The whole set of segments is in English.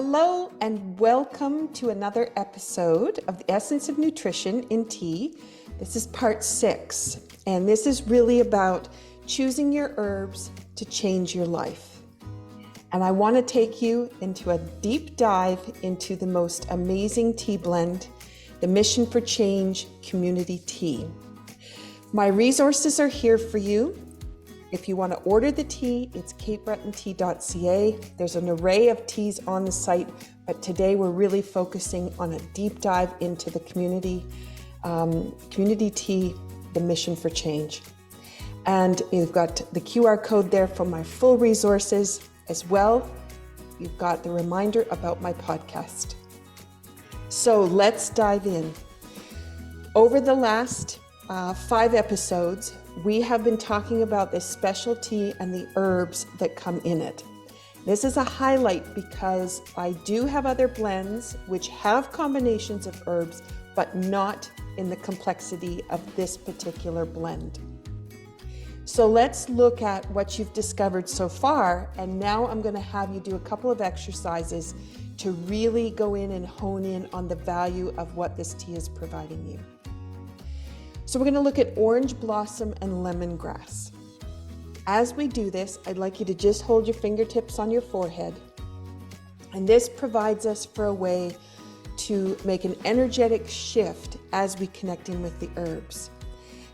Hello and welcome to another episode of The Essence of Nutrition in Tea. This is part 6, and this is really about choosing your herbs to change your life. And I want to take you into a deep dive into the most amazing tea blend, the Mission4Change CommuniTEA. My resources are here for you. If you want to order the tea, it's capebretontea.ca. There's an array of teas on the site, but today we're really focusing on a deep dive into the community tea, the Mission4Change. And you've got the QR code there for my full resources as well. You've got the reminder about my podcast. So let's dive in. Over the last 5 episodes, we have been talking about this special tea and the herbs that come in it. This is a highlight because I do have other blends which have combinations of herbs, but not in the complexity of this particular blend. So let's look at what you've discovered so far, and now I'm going to have you do a couple of exercises to really go in and hone in on the value of what this tea is providing you. So we're going to look at orange blossom and lemongrass. As we do this, I'd like you to just hold your fingertips on your forehead. And this provides us for a way to make an energetic shift as we connect in with the herbs.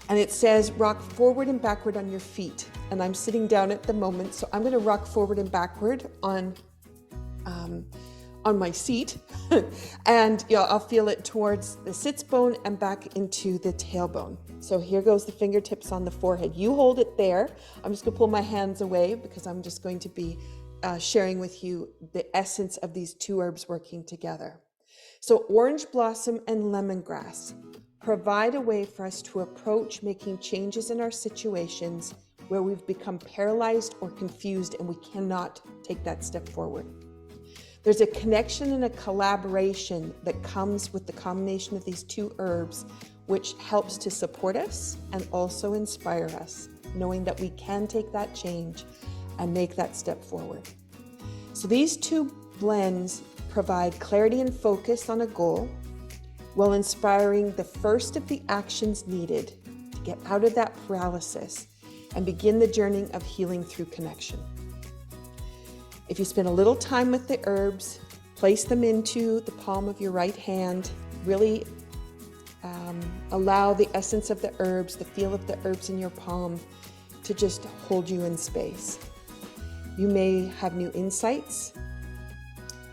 And it says rock forward and backward on your feet. And I'm sitting down at the moment, so I'm going to rock forward and backward on my seat, and I'll feel it towards the sits bone and back into the tailbone. So here goes the fingertips on the forehead. You hold it there. I'm just gonna pull my hands away because I'm just going to be sharing with you the essence of these two herbs working together. So orange blossom and lemongrass provide a way for us to approach making changes in our situations where we've become paralyzed or confused and we cannot take that step forward. There's a connection and a collaboration that comes with the combination of these two herbs, which helps to support us and also inspire us, knowing that we can take that change and make that step forward. So these two blends provide clarity and focus on a goal while inspiring the first of the actions needed to get out of that paralysis and begin the journey of healing through connection. If you spend a little time with the herbs, place them into the palm of your right hand, really allow the essence of the herbs, the feel of the herbs in your palm to just hold you in space. You may have new insights.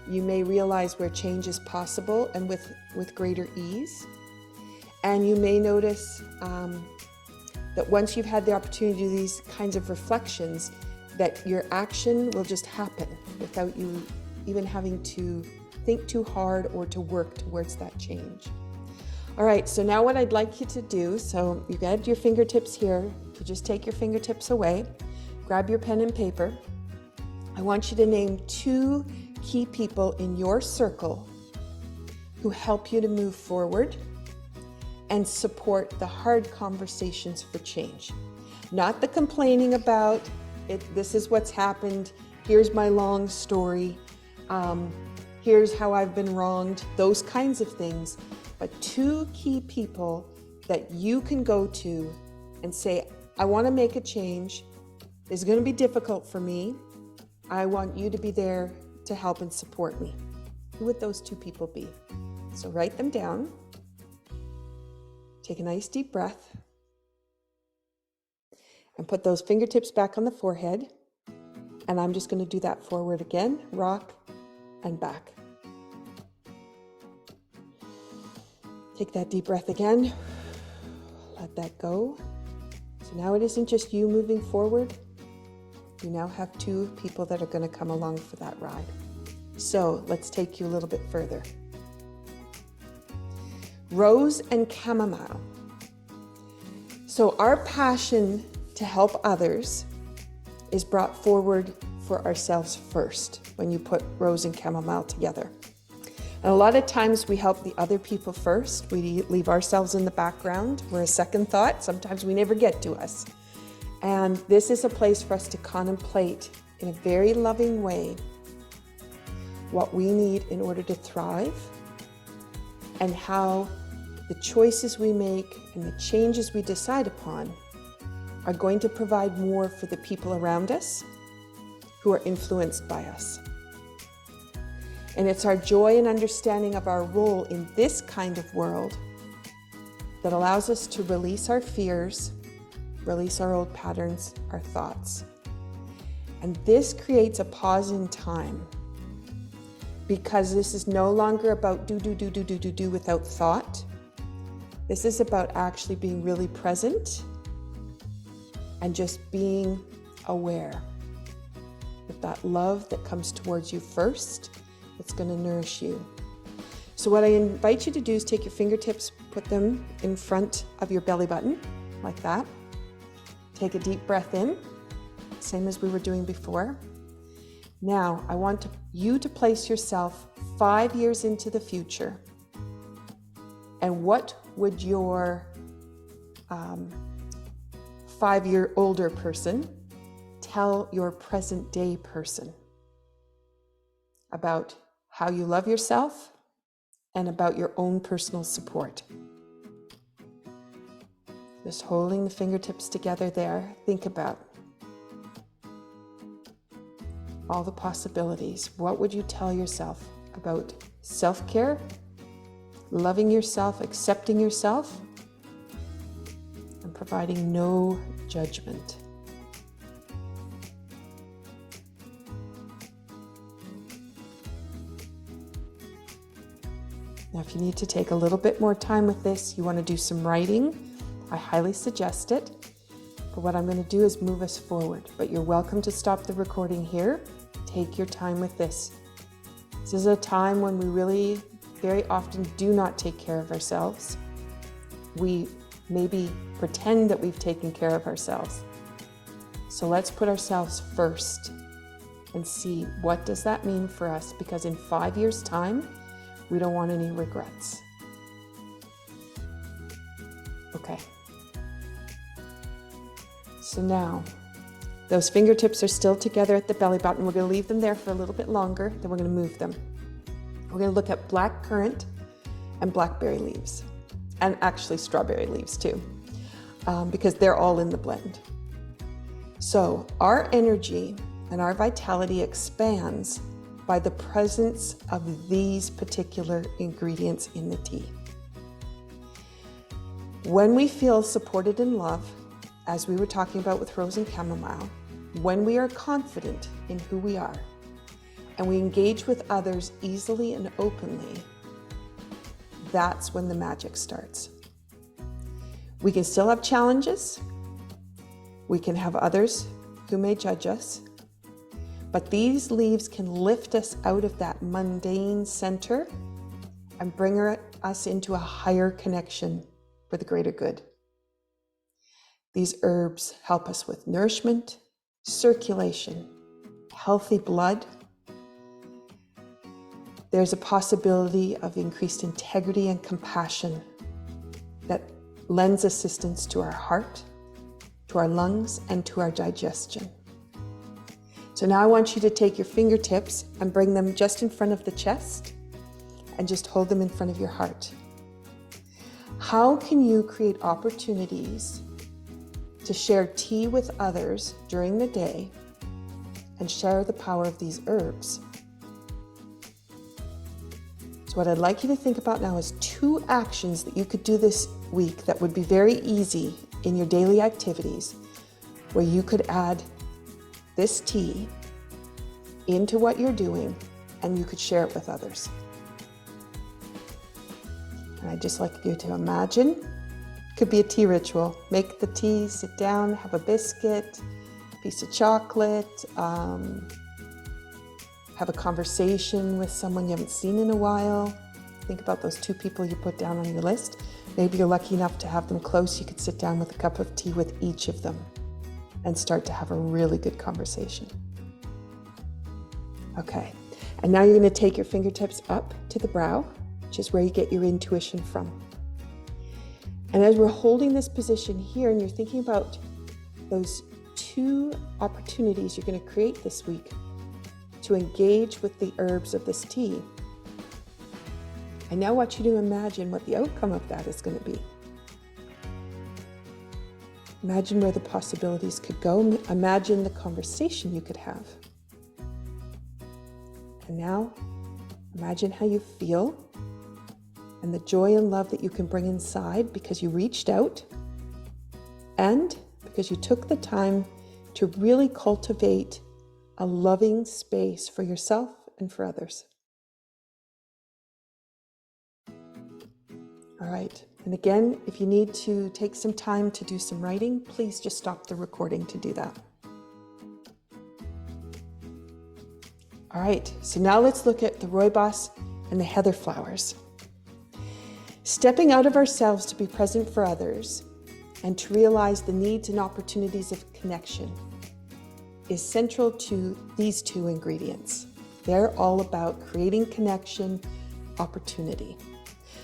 You may realize where change is possible and with greater ease. And you may notice that once you've had the opportunity to do these kinds of reflections, that your action will just happen without you even having to think too hard or to work towards that change. All right, so now what I'd like you to do, so you've got your fingertips here, you just take your fingertips away, grab your pen and paper. I want you to name 2 key people in your circle who help you to move forward and support the hard conversations for change. Not the complaining about, this is what's happened, here's my long story, here's how I've been wronged, those kinds of things. But 2 key people that you can go to and say, I want to make a change. It's going to be difficult for me. I want you to be there to help and support me. Who would those 2 people be? So write them down. Take a nice deep breath. And put those fingertips back on the forehead. And I'm just going to do that forward again, rock and back. Take that deep breath again. Let that go. So now it isn't just you moving forward. You now have 2 people that are going to come along for that ride. So let's take you a little bit further. Rose and chamomile. So our passion to help others is brought forward for ourselves first when you put rose and chamomile together. And a lot of times we help the other people first. We leave ourselves in the background. We're a second thought. Sometimes we never get to us. And this is a place for us to contemplate in a very loving way what we need in order to thrive, and how the choices we make and the changes we decide upon are going to provide more for the people around us who are influenced by us. And it's our joy and understanding of our role in this kind of world that allows us to release our fears, release our old patterns, our thoughts. And this creates a pause in time, because this is no longer about do without thought. This is about actually being really present and just being aware of that love that comes towards you first. It's going to nourish you. So what I invite you to do is take your fingertips, put them in front of your belly button, like that. Take a deep breath in, same as we were doing before. Now, I want you to place yourself 5 years into the future. And what would your 5-year older person tell your present day person about how you love yourself and about your own personal support? Just holding the fingertips together there, think about all the possibilities. What would you tell yourself about self-care, loving yourself, accepting yourself, and providing no judgment? Now, if you need to take a little bit more time with this, you want to do some writing, I highly suggest it. But what I'm going to do is move us forward. But you're welcome to stop the recording here. Take your time with this. This is a time when we really very often do not take care of ourselves. We maybe pretend that we've taken care of ourselves. So let's put ourselves first and see what does that mean for us, because in 5 years' time, we don't want any regrets. Okay. So now, those fingertips are still together at the belly button. We're going to leave them there for a little bit longer, then we're going to move them. We're going to look at blackcurrant and blackberry leaves, and actually strawberry leaves too, because they're all in the blend. So our energy and our vitality expands by the presence of these particular ingredients in the tea. When we feel supported and loved, as we were talking about with rose and chamomile, when we are confident in who we are, and we engage with others easily and openly, that's when the magic starts. We can still have challenges. We can have others who may judge us, but these leaves can lift us out of that mundane center and bring us into a higher connection for the greater good. These herbs help us with nourishment, circulation, healthy blood. There's a possibility of increased integrity and compassion that lends assistance to our heart, to our lungs, and to our digestion. So now I want you to take your fingertips and bring them just in front of the chest and just hold them in front of your heart. How can you create opportunities to share tea with others during the day and share the power of these herbs? So what I'd like you to think about now is 2 actions that you could do this week that would be very easy in your daily activities, where you could add this tea into what you're doing and you could share it with others. And I'd just like you to imagine, could be a tea ritual. Make the tea, sit down, have a biscuit, piece of chocolate, have a conversation with someone you haven't seen in a while. Think about those 2 people you put down on your list. Maybe you're lucky enough to have them close. You could sit down with a cup of tea with each of them and start to have a really good conversation. Okay, and now you're going to take your fingertips up to the brow, which is where you get your intuition from. And as we're holding this position here and you're thinking about those 2 opportunities you're going to create this week, to engage with the herbs of this tea. I now want you to imagine what the outcome of that is going to be. Imagine where the possibilities could go. Imagine the conversation you could have. And now, imagine how you feel and the joy and love that you can bring inside because you reached out and because you took the time to really cultivate a loving space for yourself and for others. All right. And again, if you need to take some time to do some writing, please just stop the recording to do that. All right. So now let's look at the rooibos and the heather flowers. Stepping out of ourselves to be present for others and to realize the needs and opportunities of connection is central to these two ingredients. They're all about creating connection, opportunity.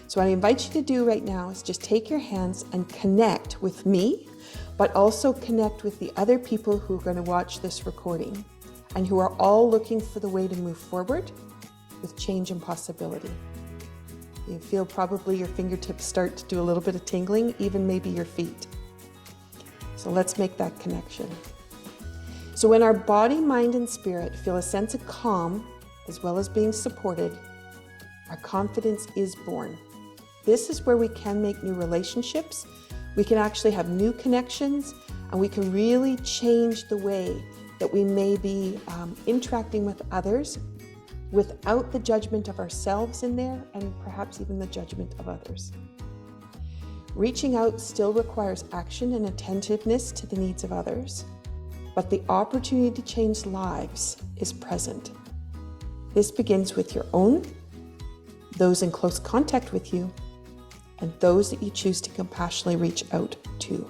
So what I invite you to do right now is just take your hands and connect with me, but also connect with the other people who are going to watch this recording and who are all looking for the way to move forward with change and possibility. You feel probably your fingertips start to do a little bit of tingling, even maybe your feet. So let's make that connection. So when our body, mind, and spirit feel a sense of calm, as well as being supported, our confidence is born. This is where we can make new relationships, we can actually have new connections, and we can really change the way that we may be interacting with others without the judgment of ourselves in there and perhaps even the judgment of others. Reaching out still requires action and attentiveness to the needs of others, but the opportunity to change lives is present. This begins with your own, those in close contact with you, and those that you choose to compassionately reach out to.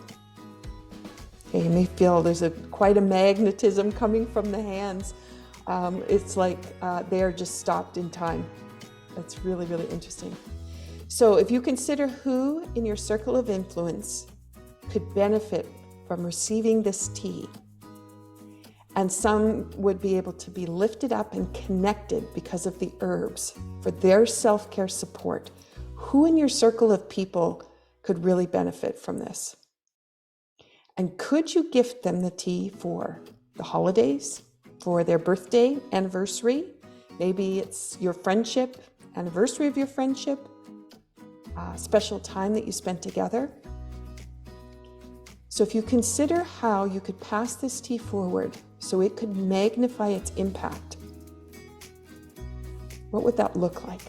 Okay, you may feel there's quite a magnetism coming from the hands. It's like they're just stopped in time. That's really, really interesting. So if you consider who in your circle of influence could benefit from receiving this tea, and some would be able to be lifted up and connected because of the herbs for their self-care support, who in your circle of people could really benefit from this? And could you gift them the tea for the holidays, for their birthday, anniversary? Maybe it's your friendship, anniversary of your friendship, a special time that you spent together. So if you consider how you could pass this tea forward so it could magnify its impact, what would that look like?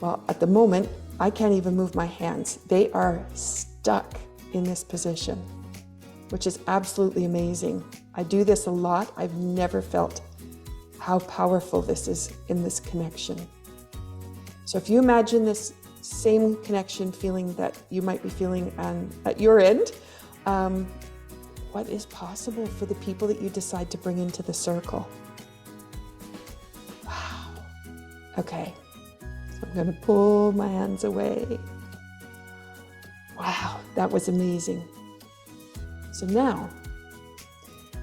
Well, at the moment, I can't even move my hands. They are stuck in this position, which is absolutely amazing. I do this a lot. I've never felt how powerful this is in this connection. So if you imagine this same connection feeling that you might be feeling at your end, what is possible for the people that you decide to bring into the circle? Wow. Okay. I'm going to pull my hands away. Wow, that was amazing. So now,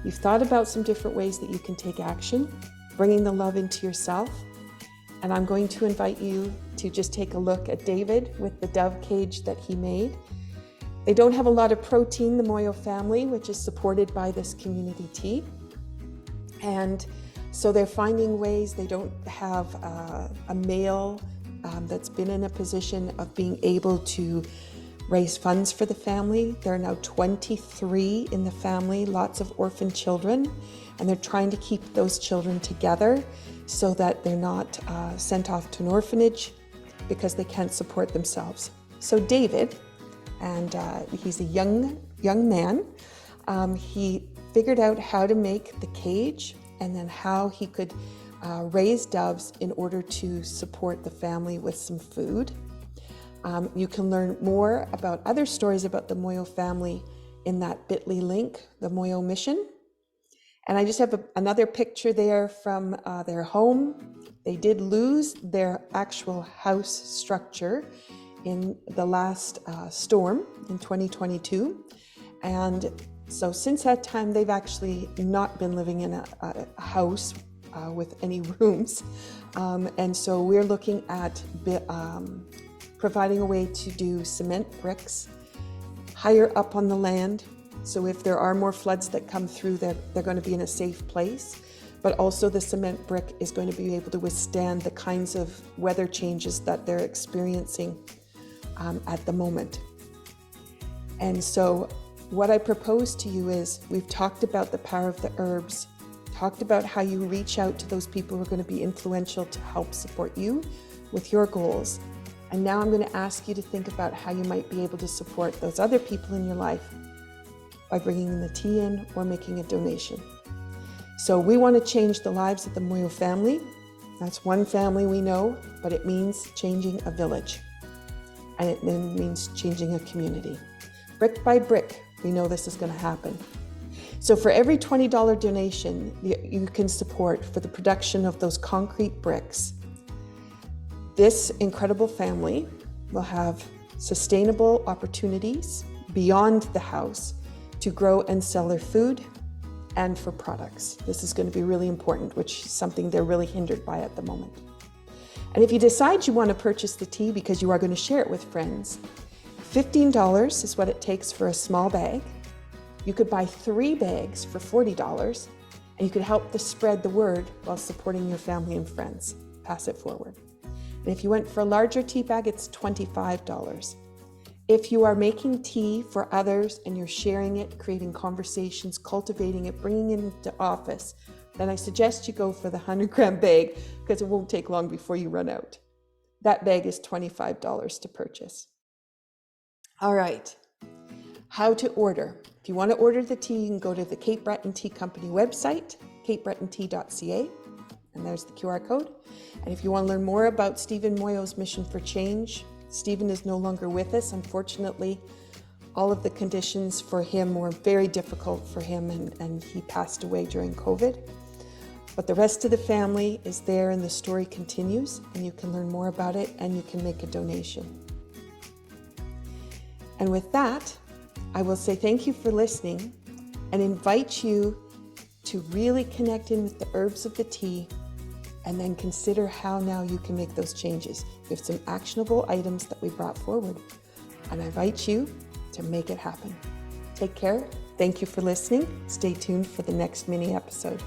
you've thought about some different ways that you can take action, bringing the love into yourself. And I'm going to invite you to just take a look at David with the dove cage that he made. They don't have a lot of protein, the Moyo family, which is supported by this community tea. And so they're finding ways. They don't have a male that's been in a position of being able to raise funds for the family. There are now 23 in the family, lots of orphan children, and they're trying to keep those children together so that they're not sent off to an orphanage because they can't support themselves. So David, and he's a young man, he figured out how to make the cage and then how he could raise doves in order to support the family with some food. You can learn more about other stories about the Moyo family in that bit.ly link, the Moyo Mission. And I just have another picture there from their home. They did lose their actual house structure in the last storm in 2022. And So since that time, they've actually not been living in a house with any rooms. And so we're looking at providing a way to do cement bricks higher up on the land. So if there are more floods that come through, they're going to be in a safe place. But also the cement brick is going to be able to withstand the kinds of weather changes that they're experiencing at the moment. And so what I propose to you is, we've talked about the power of the herbs, talked about how you reach out to those people who are going to be influential to help support you with your goals. And now I'm going to ask you to think about how you might be able to support those other people in your life by bringing the tea in or making a donation. So we want to change the lives of the Moyo family. That's one family we know, but it means changing a village. And it then means changing a community. Brick by brick, we know this is going to happen. So for every $20 donation you can support for the production of those concrete bricks, this incredible family will have sustainable opportunities beyond the house to grow and sell their food and for products. This is going to be really important, which is something they're really hindered by at the moment. And if you decide you want to purchase the tea because you are going to share it with friends, $15 is what it takes for a small bag. You could buy 3 bags for $40, and you could help to spread the word while supporting your family and friends. Pass it forward. And if you went for a larger tea bag, it's $25. If you are making tea for others and you're sharing it, creating conversations, cultivating it, bringing it into office, then I suggest you go for the 100-gram bag because it won't take long before you run out. That bag is $25 to purchase. All right, how to order. If you want to order the tea, you can go to the Cape Breton Tea Company website, capebretontea.ca, and there's the QR code. And if you want to learn more about Stephen Moyo's Mission for Change, Stephen is no longer with us. Unfortunately, all of the conditions for him were very difficult for him, and he passed away during COVID. But the rest of the family is there, and the story continues, and you can learn more about it, and you can make a donation. And with that, I will say thank you for listening and invite you to really connect in with the herbs of the tea, and then consider how now you can make those changes. We have some actionable items that we brought forward, and I invite you to make it happen. Take care. Thank you for listening. Stay tuned for the next mini episode.